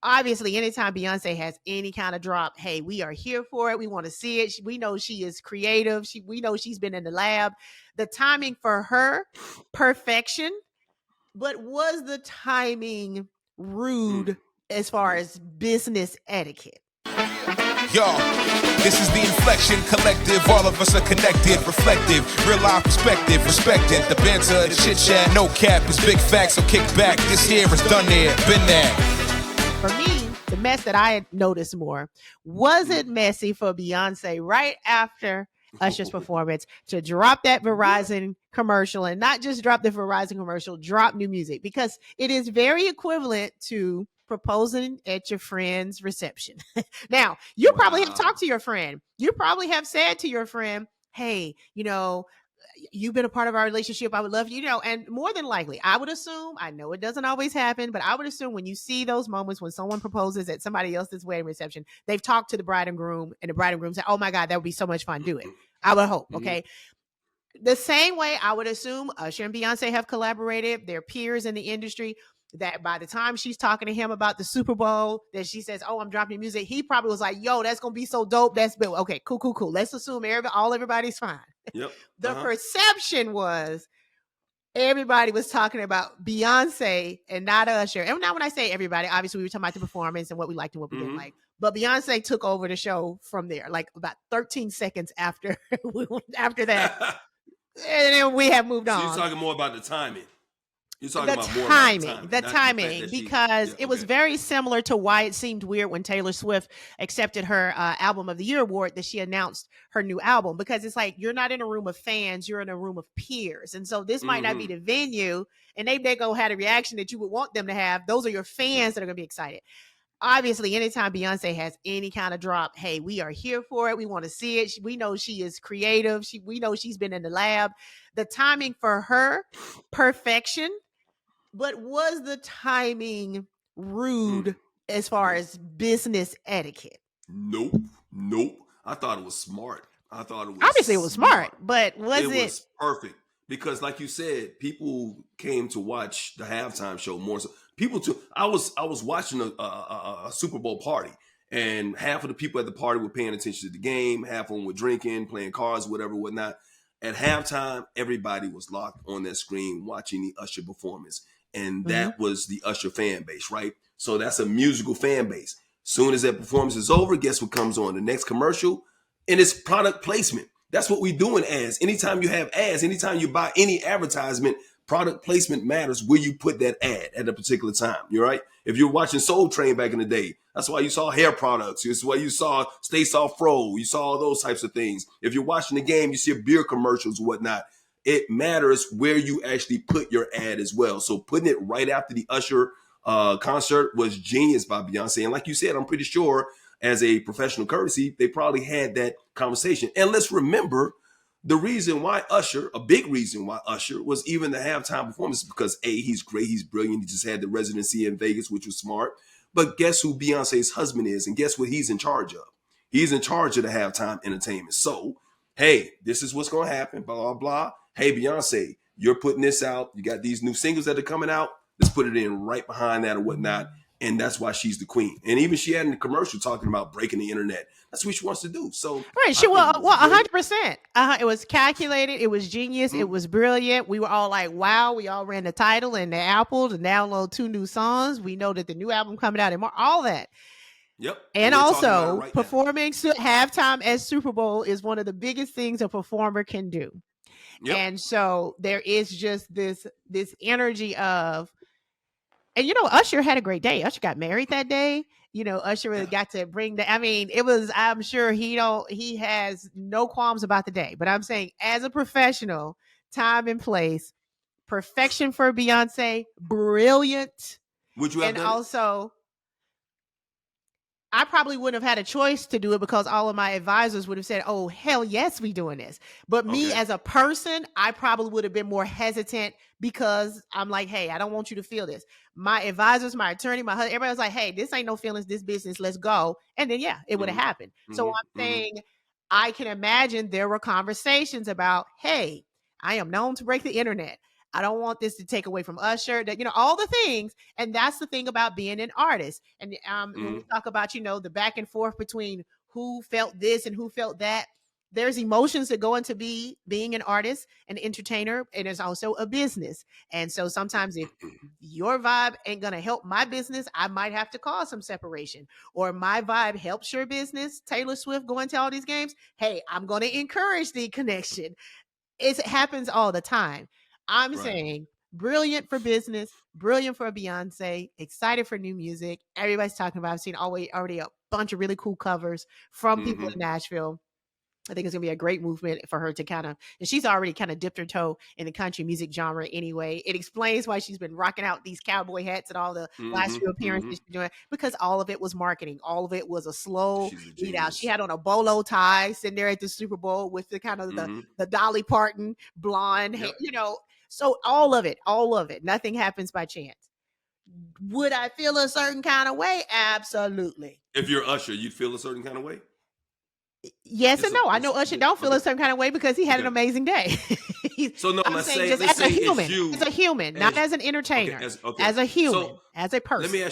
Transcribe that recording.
obviously, anytime Beyonce has any kind of drop, hey, we are here for it. We want to see it. We know she is creative. We know she's been in the lab. The timing for her, perfection. But was the timing rude as far as business etiquette? Yo, this is the Inflection Collective. All of us are connected, reflective, real life perspective, respected. The banter, the chit chat, no cap is big facts, so kick back. This year is done there, been there. For me, the mess that I had noticed more, was it messy for Beyonce right after Usher's performance to drop that Verizon commercial, and not just drop the Verizon commercial, drop new music, because it is very equivalent to proposing at your friend's reception. Now, you probably have talked to your friend. You probably have said to your friend, hey, you've been a part of our relationship. I would love you, and more than likely, I would assume, I know it doesn't always happen, but I would assume when you see those moments when someone proposes at somebody else's wedding reception, they've talked to the bride and groom, and the bride and groom said, oh my God, that would be so much fun. Do it. I would hope. Okay. The same way I would assume Usher and Beyonce have collaborated, their peers in the industry, that by the time she's talking to him about the Super Bowl, that she says, oh, I'm dropping music, he probably was like, yo, that's going to be so dope. That's been okay. Cool. Let's assume everybody's fine. Yep. The perception was everybody was talking about Beyonce and not Usher. And now when I say everybody, obviously we were talking about the performance and what we liked and what we didn't like. But Beyonce took over the show from there, like about 13 seconds after that. And then we have moved on. So you're talking more about the timing. You're talking the about more timing, about the timing, because it was very similar to why it seemed weird when Taylor Swift accepted her Album of the Year award, that she announced her new album, because it's like, you're not in a room of fans, you're in a room of peers. And so this might not be the venue, and they're going to have a reaction that you would want them to have. Those are your fans that are going to be excited. Obviously, anytime Beyonce has any kind of drop, hey, we are here for it. We want to see it. We know she is creative. We know she's been in the lab. The timing for her, perfection. But was the timing rude as far as business etiquette? Nope. I thought it was smart. Obviously it was smart, but was it? It was perfect, because like you said, people came to watch the halftime show more. So I was watching a Super Bowl party, and half of the people at the party were paying attention to the game. Half of them were drinking, playing cards, whatnot. At halftime, everybody was locked on that screen watching the Usher performance. And that was the Usher fan base, right? So that's a musical fan base. Soon as that performance is over, guess what comes on? The next commercial, and it's product placement. That's what we do in ads. Anytime you have ads, anytime you buy any advertisement, product placement matters where you put that ad at a particular time. You're right. If you're watching Soul Train back in the day, that's why you saw hair products. That's why you saw Stay Soft Fro. You saw all those types of things. If you're watching the game, you see beer commercials, whatnot. It matters where you actually put your ad as well. So putting it right after the Usher concert was genius by Beyonce. And like you said, I'm pretty sure as a professional courtesy, they probably had that conversation. And let's remember the reason why Usher, a big reason why Usher was even the halftime performance, because A, he's great, he's brilliant. He just had the residency in Vegas, which was smart. But guess who Beyonce's husband is? And guess what he's in charge of? He's in charge of the halftime entertainment. So, hey, this is what's going to happen, blah, blah, blah. Hey, Beyonce, you're putting this out. You got these new singles that are coming out. Let's put it in right behind that or whatnot. And that's why she's the queen. And even she had in the commercial talking about breaking the internet. That's what she wants to do. So right, she was 100%. It was calculated. It was genius. It was brilliant. We were all like, wow. We all ran the title and the Apple to download 2 new songs. We know that the new album coming out in March. All that. Yep. And also performing halftime at Super Bowl is one of the biggest things a performer can do. Yep. And so there is just this energy of, and Usher had a great day. Usher got married that day. Usher really got to bring I'm sure he has no qualms about the day, but I'm saying as a professional, time and place, perfection for Beyonce, brilliant. Would you have and done also I probably wouldn't have had a choice to do it because all of my advisors would have said, oh, hell yes, we doing this. But me as a person, I probably would have been more hesitant because I'm like, hey, I don't want you to feel this. My advisors, my attorney, my husband, everybody was like, hey, this ain't no feelings, this business, let's go. And then, it would have happened. So I'm saying I can imagine there were conversations about, hey, I am known to break the internet. I don't want this to take away from Usher, that, all the things. And that's the thing about being an artist. And when we talk about, the back and forth between who felt this and who felt that, there's emotions that go into being an artist, an entertainer, and there's also a business. And so sometimes if your vibe ain't going to help my business, I might have to cause some separation. Or my vibe helps your business, Taylor Swift going to all these games, hey, I'm going to encourage the connection. It happens all the time. I'm saying brilliant for business, brilliant for Beyonce, excited for new music. Everybody's talking about, I've seen already a bunch of really cool covers from people in Nashville. I think it's going to be a great movement for her to and she's already kind of dipped her toe in the country music genre anyway. It explains why she's been rocking out these cowboy hats and all the last few appearances she's doing, because all of it was marketing. All of it was a slow lead out. She had on a bolo tie sitting there at the Super Bowl with the kind of the Dolly Parton blonde hair, so all of it, nothing happens by chance. Would I feel a certain kind of way? Absolutely. If you're Usher, you'd feel a certain kind of way? Yes and no. I know Usher don't feel a certain kind of way because he had an amazing day. So no, let's say as a human, it's you, as a human, not as an entertainer, as a human, as a person.